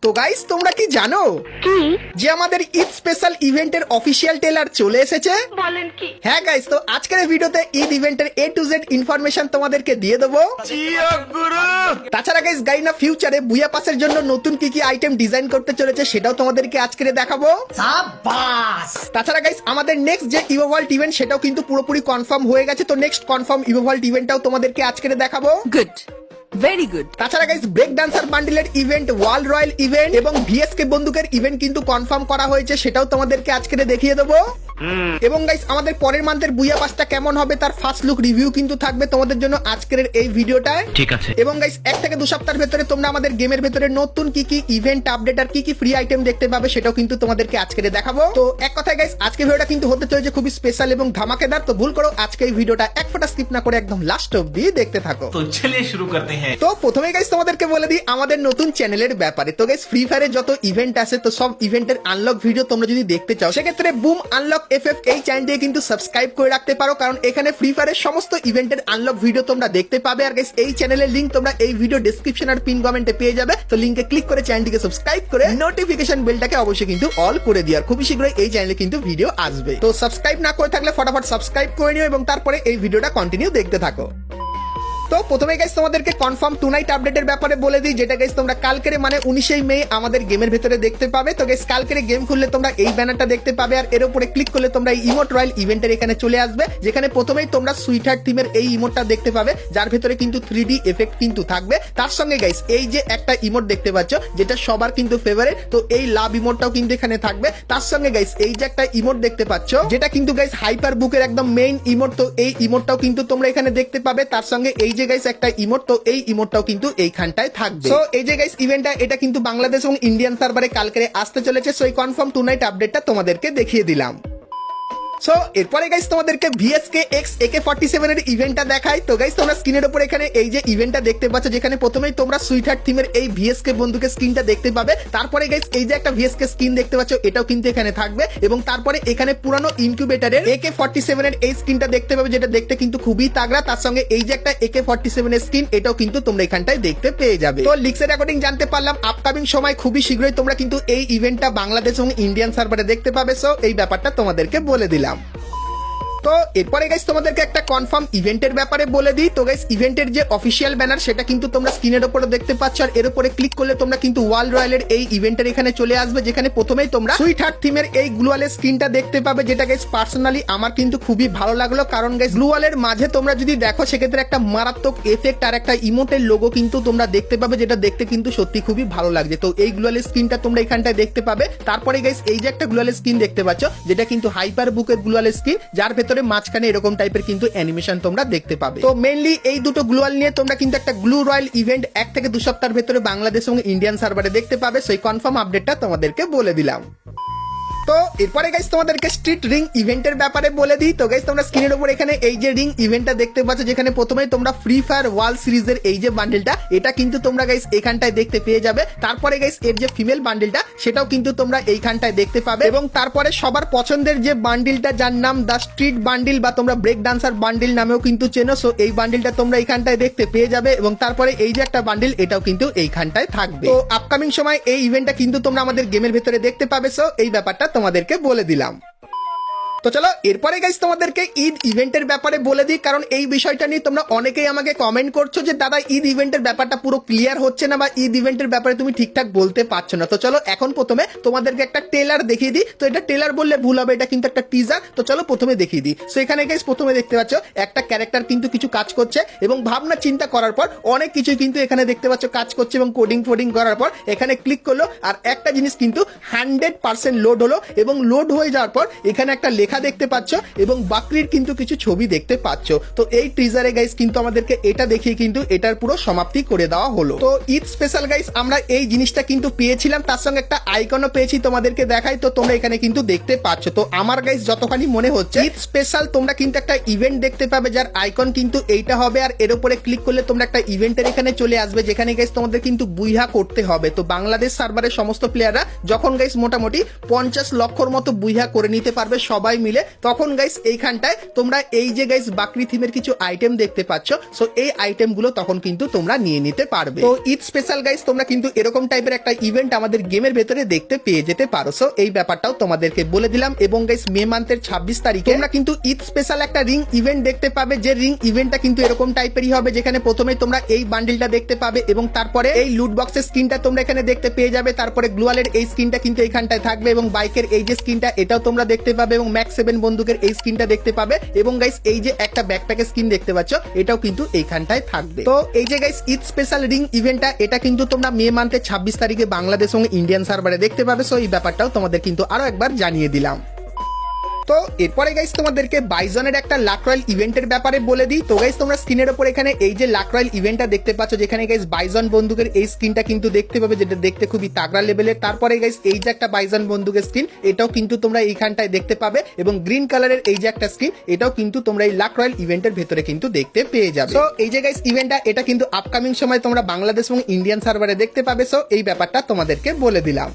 তো গাইস তোমরা কি জানো কি যে আমাদের ঈদ স্পেশাল ইভেন্টের অফিসিয়াল ট্রেলার চলে এসেছে? বলেন কি? হ্যাঁ গাইস, তো আজকের এই ভিডিওতে ঈদ ইভেন্টের A to Z ইনফরমেশন তোমাদেরকে দিয়ে দেবো। তাছাড়া গাইস গাইনা ফিউচারে বুয়া পাসের জন্য নতুন কি কি আইটেম ডিজাইন করতে চলেছে সেটাও তোমাদেরকে আজকে দেখাবো। তাছাড়া গাইস আমাদের নেক্সট যে ইভোভল্ট ইভেন্ট সেটাও কিন্তু পুরোপুরি কনফার্ম হয়ে গেছে, তো নেক্সট কনফার্ম ইভোভল্ট ইভেন্টটাও তোমাদেরকে আজকে দেখাবো। Good, very good. তাছাড়া গাইস ব্রেক ডান্সার বান্ডিলের ইভেন্ট, ওয়ার্ল্ড রয়্যাল ইভেন্ট এবং ভিএসকে বন্দুকের ইভেন্ট কিন্তু কনফার্ম করা হয়েছে, সেটাও তোমাদেরকে আজকে দেখিয়ে দেবো। এবং গাইস আমাদের পরের মান্থের বুয়া পাসটা কেমন হবে তার ফার্স্ট লুক রিভিউ কিন্তু থাকবে তোমাদের জন্য আজকের এই ভিডিওটায়। ঠিক আছে। এবং গাইস 1 থেকে 2 সপ্তাহের ভেতরে তোমরা আমাদের গেমের ভেতরে নতুন কি কি ইভেন্ট আপডেট আর কি কি ফ্রি আইটেম দেখতে পাবে সেটাও কিন্তু তোমাদেরকে আজকে দেখাবো। তো এক কথায় গাইস আজকে ভিডিওটা কিন্তু হতে চলেছে খুবই স্পেশাল এবং ধামাকেদার, তো ভুল করো আজকে এই ভিডিওটা এক ফোঁটা স্কিপ না করে একদম লাস্ট অবধি দেখতে থাকো। তো চলিए শুরু করতে हैं। তো প্রথমে গাইস তোমাদেরকে বলে দিই আমাদের নতুন চ্যানেলের ব্যাপারে। তো গাইস ফ্রি ফায়ারে যত ইভেন্ট আছে তো সব ইভেন্টের আনলক ভিডিও তোমরা যদি দেখতে চাও সেক্ষেত্রে বুম আনলক এফএফ এই চ্যানেল দিয়ে কিন্তু সাবস্ক্রাইব করে রাখতে পারো, কারণ এখানে ফ্রি ফায়ারের সমস্ত ইভেন্টের আনলক ভিডিও তোমরা দেখতে পাবে। আর গাইস এই চ্যানেলের লিংক তোমরা এই ভিডিও ডেসক্রিপশন আর পিন কমেন্টে পেয়ে যাবে, তো লিংকে ক্লিক করে চ্যানেলটিকে সাবস্ক্রাইব করে নোটিফিকেশন বেলটাকে অবশ্যই কিন্তু অল করে দিও। আর খুবই শীঘ্রই এই চ্যানেলে কিন্তু ভিডিও আসবে, তো সাবস্ক্রাইব না করে থাকলে ফটাফট সাবস্ক্রাইব করে নিও এবং তারপরে এই ভিডিওটা কন্টিনিউ দেখতে থাকো। তো প্রথমে গাইস তোমাদেরকে কনফার্ম টু নাইট আপডেটের ব্যাপারে বলে দিই, যেটা গাইস তোমরা কালকের মানে 19 মে আমাদের গেমের ভেতরে দেখতে পাবে। তো গাইস কালকের গেম খুললে তোমরা এই ব্যানারটা দেখতে পাবে আর এর উপরে ক্লিক করলে তোমরা এই ইমোট রয়্যাল ইভেন্টের এখানে চলে আসবে, যেখানে প্রথমেই তোমরা সুইট হার্ট থিমের এই ইমোটটা দেখতে পাবে যার ভেতরে কিন্তু 3D এফেক্ট কিন্তু থাকবে। তার সঙ্গে গাইস এই যে একটা ইমোট দেখতে পাচ্ছ যেটা সবার কিন্তু ফেভারিট, তো এই লাভ ইমোটটাও কিন্তু এখানে থাকবে। তার সঙ্গে গাইস এই যে একটা ইমোট দেখতে পাচ্ছ যেটা কিন্তু গাইস হাইপার বুকের একদম মেইন ইমোট, তো এই ইমোটটাও কিন্তু তোমরা এখানে দেখতে পাবে। তার সঙ্গে এই যে গাইস একটা ইমোট, তো এই ইমোটটাও কিন্তু এইখানটায় থাকবে। সো এই যে গাইস ইভেন্টটা এটা কিন্তু বাংলাদেশ এবং ইন্ডিয়ান সার্ভারে কালকে আসতে চলেছে, সো এই কনফার্ম টু নাইট আপডেটটা তোমাদেরকে দেখিয়ে দিলাম। সো এরপরে গাইস তোমাদেরকে ভিএসকে এক্স AK-47 এর ইভেন্টটা দেখাই। তো গাইস তোমরা স্ক্রিনের উপর এখানে এই যে ইভেন্টটা দেখতে পাচ্ছ যেখানে প্রথমেই তোমরা সুইট হার্ট থিমের এই ভিএসকে বন্দুকের স্কিনটা দেখতে পাবে। তারপরে গাইস এই যে একটা ভিএসকে স্কিন দেখতে পাচ্ছ এটাও কিন্তু এখানে থাকবে এবং তারপরে এখানে পুরানো ইনকিউবেটরের AK-47 এর এই স্কিনটা দেখতে পাবে যেটা দেখতে কিন্তু খুবই তাগড়া। তার সঙ্গে এই যে একটা AK-47 এর স্কিন এটাও কিন্তু তোমরা এখানটায় দেখতে পেয়ে যাবে। তো লিক্সের অ্যাকর্ডিং জানতে পারলাম আপকামিং সময় খুবই শীঘ্রই তোমরা কিন্তু এই ইভেন্টটা বাংলাদেশ এবং ইন্ডিয়ান সার্ভারে দেখতে পাবে। সো এই ব্যাপারটা তোমাদেরকে বলে দিলাম। তো এরপরে গাইস তোমাদেরকে একটা কনফার্ম ইভেন্টের ব্যাপারে বলে দিই। তো গাইস ইভেন্টের যে অফিসিয়াল ব্যানার সেটা কিন্তু তোমরা স্ক্রিনের উপরে দেখতে পাচ্ছ আর এর উপরে ক্লিক করলে তোমরা কিন্তু ওয়ার্ল্ড রয়্যালের এই ইভেন্টের এখানে চলে আসবে, যেখানে প্রথমেই তোমরা সুইট হার্ট থিমের এই গ্লুয়ালের স্ক্রিনটা দেখতে পাবে, যেটা গাইস পার্সোনালি আমার কিন্তু খুবই ভালো লাগলো, কারণ গাইস গ্লুয়ালের মাঝে তোমরা যদি দেখো সেক্ষেত্রে একটা মারাত্মক এফেক্ট আর একটা ইমোটের লোগো কিন্তু তোমরা দেখতে পাবে, যেটা দেখতে কিন্তু সত্যি খুবই ভালো লাগছে। তো এই গ্লুয়ালের স্ক্রিনটা তোমরা এখানটায় দেখতে পাবে। তারপরে গাইস এই যে একটা গ্লুয়ালের স্ক্রিন দেখতে পাচ্ছ যেটা কিন্তু হাইপার বুকের গ্লুয়ালের স্ক্রিন, যার ভেতরে মাঝখানে এরকম টাইপের কিন্তু অ্যানিমেশন তোমরা দেখতে পাবে। তো মেইনলি এই দুটো গ্লুয়াল নিয়ে তোমরা কিন্তু একটা গ্লু রয়্যাল ইভেন্ট 1 থেকে 2 সপ্তাহের ভেতরে বাংলাদেশ এবং ইন্ডিয়ান সার্ভারে দেখতে পাবে, সেই কনফার্ম আপডেটটা তোমাদেরকে বলে দিলাম। তো এরপরে গাইস তোমাদেরকে স্ট্রিট রিং ইভেন্টের ব্যাপারে বলে দিই। তো গাইস তোমরা স্ক্রিনের উপর এখানে এই যে রিং ইভেন্টটা দেখতে পাচ্ছ যেখানে প্রথমেই তোমরা ফ্রি ফায়ার ওয়ার্ল্ড সিরিজের এই যে বান্ডেলটা এটা কিন্তু তোমরা গাইস এখানটায় দেখতে পেয়ে যাবে। তারপরে গাইস এর যে ফিমেল বান্ডেলটা সেটাও কিন্তু তোমরা এইখানটায় দেখতে পাবে এবং তারপরে সবার পছন্দের যে বান্ডেলটা যার নাম দা স্ট্রিট বান্ডেল বা তোমরা ব্রেক ডান্সার বান্ডেল নামেও কিন্তু চেনো, সো এই বান্ডেলটা তোমরা এইখানটায় দেখতে পেয়ে যাবে এবং তারপরে এই যে একটা বান্ডেল এটাও কিন্তু এইখানটায় থাকবে। তো আপকামিং সময় এই ইভেন্টটা কিন্তু তোমরা আমাদের গেমের ভেতরে দেখতে পাবে, সো এই ব্যাপারটা তোমাদেরকে বলে দিলাম। তো চলো এরপরে গাইস তোমাদেরকে ঈদ ইভেন্টের ব্যাপারে বলে দিই, কারণ এই বিষয়টা নিয়ে তোমরা অনেকেই আমাকে কমেন্ট করছো যে দাদা ঈদ ইভেন্টের ব্যাপারটা পুরো ক্লিয়ার হচ্ছে না বা ঈদ ইভেন্টের ব্যাপারে তুমি ঠিকঠাক বলতে পারছো না। তো চলো এখন প্রথমে তোমাদেরকে একটা ট্রেলার দেখিয়ে দিই। তো এটা ট্রেলার বললে ভুল হবে, এটা কিন্তু একটা টিজার। তো চলো প্রথমে দেখিয়ে দিই। সো এখানে গাইস প্রথমে দেখতে পাচ্ছ একটা ক্যারেক্টার কিন্তু কিছু কাজ করছে এবং ভাবনা চিন্তা করার পর অনেক কিছু কিন্তু এখানে দেখতে পাচ্ছ কাজ করছে এবং কোডিং করার পর এখানে ক্লিক করলো আর একটা জিনিস কিন্তু 100% লোড হলো এবং লোড হয়ে যাওয়ার পর এখানে একটা লেখা দেখতে পাচ্ছ এবং বাকরির কিন্তু কিছু ছবি দেখতে পাচ্ছ। তো এই টিজারে গাইস কিন্তু আমাদেরকে এটা দেখিয়ে কিন্তু এটার পুরো সমাপ্তি করে দেওয়া হলো। তো ঈদ স্পেশাল গাইস আমরা এই জিনিসটা কিন্তু পেয়েছিলাম, তার সঙ্গে একটা আইকনও পেয়েছি, তোমাদেরকে দেখাই। তো তোমরা এখানে কিন্তু দেখতে পাচ্ছ। তো আমার গাইস যতখানি মনে হচ্ছে ঈদ স্পেশাল তোমরা কিন্তু একটা ইভেন্ট দেখতে পাবে যার আইকন কিন্তু এইটা হবে আর এর উপরে ক্লিক করলে তোমরা একটা ইভেন্টের এখানে চলে আসবে, যেখানে গাইস তোমাদের কিন্তু বুইহা করতে হবে। তো বাংলাদেশ সার্ভারের সমস্ত প্লেয়াররা যখন গাইস মোটামুটি 50 লক্ষর মতো বুইহা করে নিতে পারবে সবাই মিলে, তখন গাইস এইখানটায় তোমরা এই যে গাইস বাকরি থিমের কিছু আইটেম দেখতে পাচ্ছ, সো এই আইটেমগুলো তখন কিন্তু তোমরা নিয়ে নিতে পারবে। তো ঈদ স্পেশাল গাইস তোমরা কিন্তু এরকম টাইপের একটা ইভেন্ট আমাদের গেমের ভেতরে দেখতে পেয়ে যেতে পারো। সো এই ব্যাপারটাও তোমাদেরকে বলে দিলাম। এবং গাইস মে মান্থের 26 তারিখে তোমরা কিন্তু ঈদ স্পেশাল একটা রিং ইভেন্ট দেখতে পাবে, যে রিং ইভেন্টটা কিন্তু এরকম টাইপেরই হবে, যেখানে প্রথমে তোমরা এই বান্ডিলটা দেখতে পাবে এবং তারপরে এই লুট বক্সের স্কিনটা তোমরা এখানে দেখতে পেয়ে যাবে। তারপরে গ্লুয়ালের এই স্কিনটা কিন্তু এইখানটায় থাকবে এবং বাইকের এই যে স্কিনটা এটাও তোমরা দেখতে পাবে এবং ম্যাক্স 7 বন্দুকের এই স্কিনটা দেখতে পাবে এবং গাইস এই যে একটা ব্যাকপ্যাকের স্কিন দেখতে পাচ্ছ এটাও কিন্তু এইখানটায় থাকবে। তো এই যে গাইস ঈদ স্পেশাল রিং ইভেন্টটা এটা কিন্তু তোমরা মে মান্থের 26 তারিখে বাংলাদেশ এবং ইন্ডিয়ান সার্ভারে দেখতে পাবে। সো এই ব্যাপারটাও তোমাদের কিন্তু আরো একবার জানিয়ে দিলাম। তো এরপরে গাইস তোমাদেরকে বাইজনের একটা লাক রয়্যাল ইভেন্টের ব্যাপারে বলে দিই। তো গাইস তোমরা স্ক্রিনের উপর এখানে এই যে লাক রয়্যাল ইভেন্টটা দেখতে পাচ্ছ, যেখানে গাইস বাইজন বন্দুকের এই স্কিনটা কিন্তু দেখতে পাবে, যেটা দেখতে খুবই তাগড়া লেভেলের। তারপরে গাইস এই যে একটা বাইজন বন্দুকের স্কিন এটাও কিন্তু তোমরা এইখানটায় দেখতে পাবে এবং গ্রিন কালারের এই যে একটা স্কিন এটাও কিন্তু তোমরা এই লাক রয়্যাল ইভেন্টের ভেতরে কিন্তু দেখতে পেয়ে যাবে। তো এই যে গাইস ইভেন্টটা এটা কিন্তু আপকামিং সময় তোমরা বাংলাদেশ এবং ইন্ডিয়ান সার্ভারে দেখতে পাবে। সো এই ব্যাপারটা তোমাদেরকে বলে দিলাম।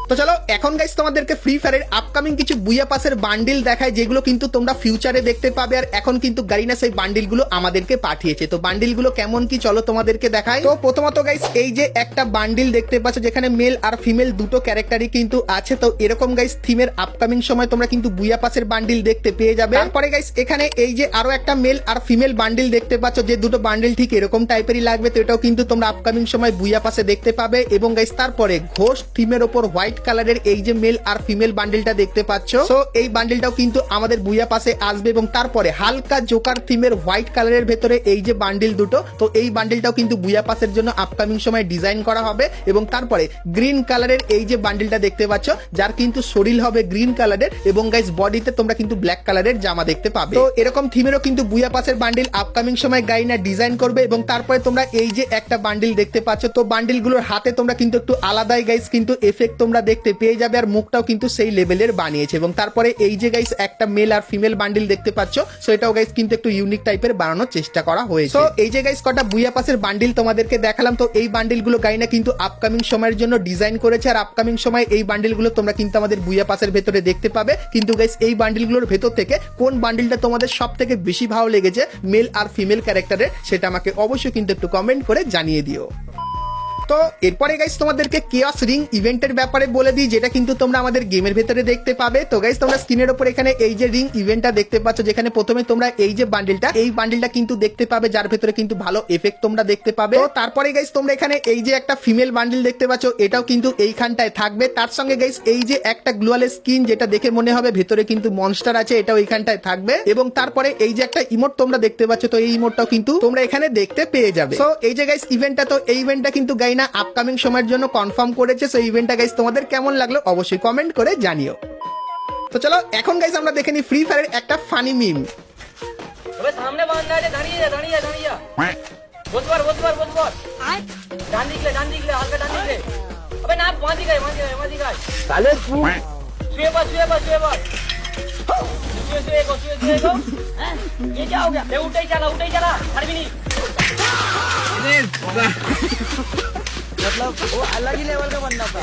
তো চলো এখন গাইস তোমাদেরকে ফ্রি ফায়ারের আপকামিং কিছু বুয়া পাসের বান্ডিল দেখায়, যেগুলো কিন্তু তোমরা ফিউচারে দেখতে পাবে। আর এখন কিন্তু গারিনা সেই বান্ডিলগুলো আমাদেরকে পাঠিয়েছে। তো বান্ডিলগুলো কেমন কি চলো তোমাদেরকে দেখায়। তো প্রথমত গাইস এই যে একটা বান্ডিল দেখতে পাচ্ছ, যেখানে মেল আর ফিমেল দুটো ক্যারেক্টারই কিন্তু আছে। তো এরকম গাইস থিমের আপকামিং সময় তোমরা কিন্তু বুয়া পাসের বান্ডিল দেখতে পেয়ে যাবে। তারপরে গাইস এখানে এই যে আরো একটা মেল আর ফিমেল বান্ডিল দেখতে পাচ্ছ, যে দুটো বান্ডিল ঠিক এরকম টাইপেরই লাগবে। তো এটাও কিন্তু তোমরা আপকামিং সময় বুয়া পাসে দেখতে পাবে। এবং গাইস তারপরে ঘোষ থিমের ওপর হোয়াইট কালারের এই যে মেল আর ফিমেল বান্ডিলটা দেখতে পাচ্ছ, সো এই বান্ডিলটাও কিন্তু আমাদের বুয়া পাসে আসবে। এবং তারপরে হালকা জোকার থিমের হোয়াইট কালারের ভেতরে এই যে বান্ডিল দুটো, তো এই বান্ডিলটাও কিন্তু বুয়া পাসের জন্য আপকামিং সময় ডিজাইন করা হবে। এবং তারপরে গ্রিন কালারের এই যে বান্ডিলটা দেখতে পাচ্ছ, যার কিন্তু শরীর হবে গ্রিন কালারের এবং গাইস বডিতে তোমরা কিন্তু ব্ল্যাক কালারের জামা দেখতে পাবে। তো এরকম থিমেরও কিন্তু বুয়া পাসের বান্ডিল আপকামিং সময় গাইনা ডিজাইন করবে। এবং তারপরে তোমরা এই যে একটা বান্ডিল দেখতে পাচ্ছ, তো বান্ডিলগুলোর হাতে তোমরা কিন্তু একটু আলাদাই গাইস কিন্তু এফেক্ট তোমরা দেখতে পেয়ে যাবে। আর মুখটাও কিন্তু সেই লেভেলের বানিয়েছে। এবং তারপরে এই যে গাইস একটা মেল আর ফিমেল বান্ডিল দেখতে পাচ্ছ, সো এটাও গাইস কিন্তু একটু ইউনিক টাইপের বানানোর চেষ্টা করা হয়েছে। তো এই যে গাইস কটা বুয়া পাসের বান্ডিল তোমাদেরকে দেখালাম। তো এই বান্ডিলগুলো গাইনা কিন্তু আপকামিং সময়ের জন্য ডিজাইন করেছে। আর আপকামিং সময় এই বান্ডিলগুলো তোমরা কিন্তু আমাদের বুয়া পাসের ভেতরে দেখতে পাবে। কিন্তু গাইস এই বান্ডিলগুলোর ভেতর থেকে কোন বান্ডিলটা তোমাদের সব থেকে বেশি ভালো লেগেছে মেল আর ফিমেল ক্যারেক্টারের, সেটা আমাকে অবশ্যই কিন্তু একটু কমেন্ট করে জানিয়ে দিও। তো এরপরে গাইস তোমাদেরকে কেয়াস রিং ইভেন্টের ব্যাপারে বলে দিই, যেটা কিন্তু তোমরা আমাদের গেমের ভেতরে দেখতে পাবে। তো গাইস তোমরা স্ক্রিনের উপর এখানে এই যে রিং ইভেন্টটা দেখতে পাচ্ছ, যেখানে প্রথমে তোমরা এই যে বান্ডিলটা কিন্তু দেখতে পাবে, যার ভেতরে কিন্তু ভালো এফেক্ট তোমরা দেখতে পাবে। তো তারপরে গাইস তোমরা এখানে এই যে একটা ফিমেল বান্ডিল দেখতে পাচ্ছ, এটাও কিন্তু এইখানটায় থাকবে। তার সঙ্গে গাইস এই যে একটা গ্লুয়ালের স্কিন, যেটা দেখে মনে হবে ভেতরে কিন্তু মনস্টার আছে, এটাও এইখানটায় থাকবে। এবং তারপরে এই যে একটা ইমোট তোমরা দেখতে পাচ্ছ, তো এই ইমোটটাও কিন্তু তোমরা এখানে দেখতে পেয়ে যাবে। তো এই যে গাইস ইভেন্টটা, তো এই ইভেন্টটা কিন্তু গাইনা আপকামিং সময়ের জন্য কনফার্ম করেছে। সো ইভেন্টটা গাইস তোমাদের কেমন লাগলো অবশ্যই কমেন্ট করে জানিও। তো চলো এখন গাইস আমরা দেখে নিই ফ্রি ফায়ারের একটা ফানি মিম। अबे सामने बांधना है, दानिया बोल डान दिख ले हल्का डान दिख ले। अबे ना वहां दिखाए साले तू सुए बस सुए को ये क्या हो गया? ले उठे ही चला हर भी नहीं, मतलब वो अलग ही लेवल का बनना था।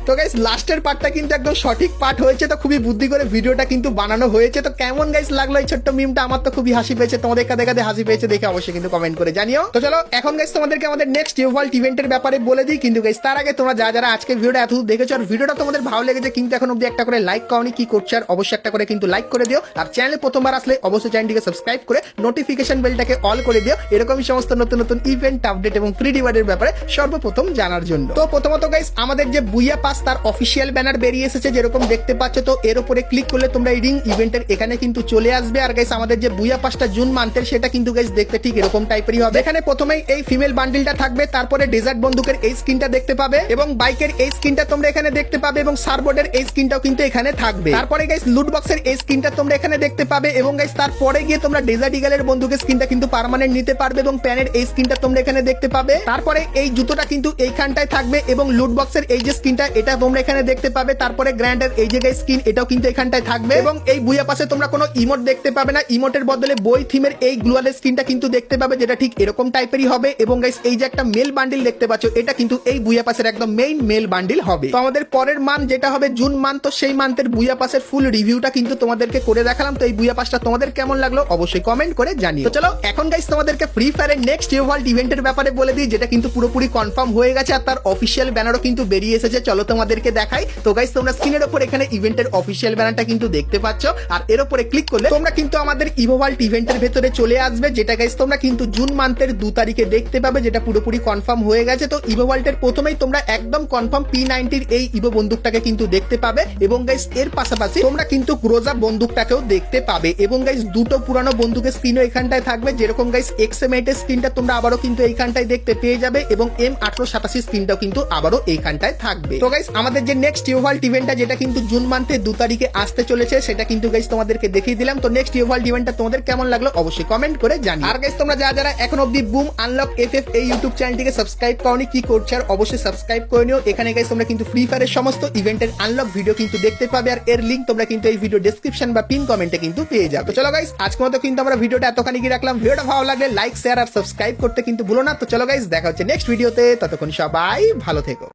তো গাইস লাস্টের পার্টটা কিন্তু একদম সঠিক পার্ট হয়েছে। তো খুবই বুদ্ধি করে ভিডিওটা কিন্তু বানানো হয়েছে। তো কেমন গাইস লাগলো এই ছোট্ট মিমটা? আমার তো খুবই হাসি পেয়েছে। তোমাদের কাছে হাসি পেয়েছে দেখে অবশ্যই কিন্তু কমেন্ট করে জানিও। তো চলো এখন গাইস তোমাদেরকে আমাদের নেক্সট ইভল্ট ইভেন্টের ব্যাপারে বলে দিই। কিন্তু গাইস তার আগে তোমরা যারা আজকে ভিডিওটা এতদূর দেখেছো আর ভিডিওটা তোমাদের ভালো লেগেছে কিন্তু এখন অব্দি একটা করে লাইক করনি, কি করছো? আর অবশ্যই একটা করে কিন্তু লাইক করে দিও। আর চ্যানেলে প্রথমবার আসলে অবশ্যই চ্যানেলটিকে সাবস্ক্রাইব করে নোটিফিকেশন বেলটাকে অল করে দিও, এরকমই সমস্ত নতুন নতুন ইভেন্ট আপডেট এবং ফ্রি রিওয়ার্ডের ব্যাপারে সর্বপ্রথম জানার জন্য। তো প্রথমত গাইস আমাদের যে বুইয়া পাস তার অফিসিয়াল ব্যানার বেরিয়ে এসেছে, যেরকম দেখতে পাচ্ছ। তো এর উপরে ক্লিক করলে তোমরা এই রিং ইভেন্টের এখানে কিন্তু চলে আসবে। আর গাইস আমাদের যে বুইয়া পাসটা জুন মান্থের, সেটা কিন্তু গাইস দেখতে ঠিক এরকম টাইপেরই হবে। এখানে প্রথমেই এই ফিমেল বান্ডিলটা থাকবে, তারপরে ডেজার্ট বন্দুকের এই স্কিনটা দেখতে পাবে এবং বাইকের এই স্কিনটা তোমরা এখানে দেখতে পাবে এবং সারবোর্ডের এই স্কিনটাও কিন্তু এখানে থাকবে। তারপরে গাইস লুট বক্সের এই স্কিনটা তোমরা এখানে দেখতে পাবে এবং গাইস তারপরে গিয়ে তোমরা ডেজার্ট ইগলের বন্দুকের স্কিনটা কিন্তু পার্মানেন্ট নিতে পারবে এবং প্যানের এই স্কিনটা তোমরা এখানে দেখতে পাবে। তারপরে এই জুতোটা কিন্তু এইখান এখানটায় থাকবে এবং লুট বক্সের এই যে স্কিনটা এটা তোমরা এখানে দেখতে পাবে, তারপরে গ্র্যান্ডের এই জায়গায় স্কিন এটাও কিন্তু এখানটায় থাকবে এবং এই বুয়া পাশে তোমরা কোনো ইমোট দেখতে পাবে না, ইমোটের বদলে বই থিমের এই গ্লুয়ালের স্কিনটা কিন্তু দেখতে পাবে যেটা ঠিক এরকম টাইপেরই হবে এবং গাইস এই যে একটা মেল বান্ডিল দেখতে পাচ্ছ এটা কিন্তু এই বুয়া পাসের একদম মেইন মেল বান্ডিল হবে। তো আমাদের পরের মান যেটা হবে জুন মান্থ, তো সেই মান্থের বুয়া পাসের ফুল রিভিউটা কিন্তু তোমাদেরকে করে দেখালাম। তো এই বুয়া পাসটা তোমাদের কেমন লাগলো অবশ্যই কমেন্ট করে জানিও। তো চলো এখন গাইস তোমাদেরকে ফ্রি ফায়ারের নেক্সট ওয়ার্ল্ড ইভেন্টের ব্যাপারে বলে দিই, যেটা কিন্তু পুরোপুরি কনফার্ম হয়ে গেছে আর তার অফিসিয়াল ব্যানারও কিন্তু বেরিয়ে এসেছে। চলো তোমাদেরকে দেখাই। তো গাইস তোমরা স্ক্রিনের উপর এখানে ইভেন্টের অফিসিয়াল ব্যানারটা কিন্তু দেখতে পাচ্ছ আর এর উপরে ক্লিক করলে তোমরা কিন্তু আমাদের ইভোভাল্ট ইভেন্টের ভেতরে চলে আসবে, যেটা গাইস তোমরা কিন্তু জুন মান্থের 2 তারিখে দেখতে পাবে, যেটা পুরোপুরি কনফার্ম হয়ে গেছে। তো ইভোভাল্টের প্রথমেই তোমরা একদম কনফার্ম P90 এই ইভো বন্দুকটাকে কিন্তু দেখতে পাবে এবং গাইস এর পাশাপাশি তোমরা কিন্তু ক্রোজা বন্দুকটাকেও দেখতে পাবে এবং গাইস দুটো পুরানো বন্দুকের স্ক্রিনও এখানটায় থাকবে, যেরকম গাইস XM8 এর স্ক্রিনটা তোমরা আবারও কিন্তু এইখানটায় দেখতে পেয়ে যাবে এবং M887 স্ক্রিনটাও কিন্তু আবারও এইখানটায় থাকবে। তো গাইস আমাদের যে নেক্সট ইভোভাল্ট ইভেন্টটা যেটা কিন্তু জুন মান্থের 2 তারিখে আসতে চলেছে সেটা কিন্তু গাইস তোমাদেরকে দেখিয়ে দিলাম। তো নেক্সট ইভোভাল্ট ইভেন্টটা তোমাদের কেমন লাগলো অবশ্যই কমেন্ট করে জানিও। আর গাইস তোমরা যারা এখন অবধি বুম আনলক FF এই ইউটিউব চ্যানেলটিকে সাবস্ক্রাইব করনি কি করছো আর অবশ্যই সাবস্ক্রাইব করে নিও। এখানে গাইস তোমরা কিন্তু ফ্রি ফায়ারের সমস্ত ইভেন্টের আনলক ভিডিও কিন্তু দেখতে পাবে আর এর লিংক তোমরা কিন্তু এই ভিডিও ডেসক্রিপশন বা পিন কমেন্টে কিন্তু পেয়ে যাবে। তো চলো গাইস আজকের মতো কিন্তু আমরা ভিডিওটা এতখানি কি রাখলাম। ভিডিওটা ভালো লাগলে লাইক শেয়ার আর সাবস্ক্রাইব করতে কিন্তু ভুলো না। তো চলো গাইস দেখা হচ্ছে নেক্সট ভিডিওতে, ততক্ষণ সবাই ভালো থেকো।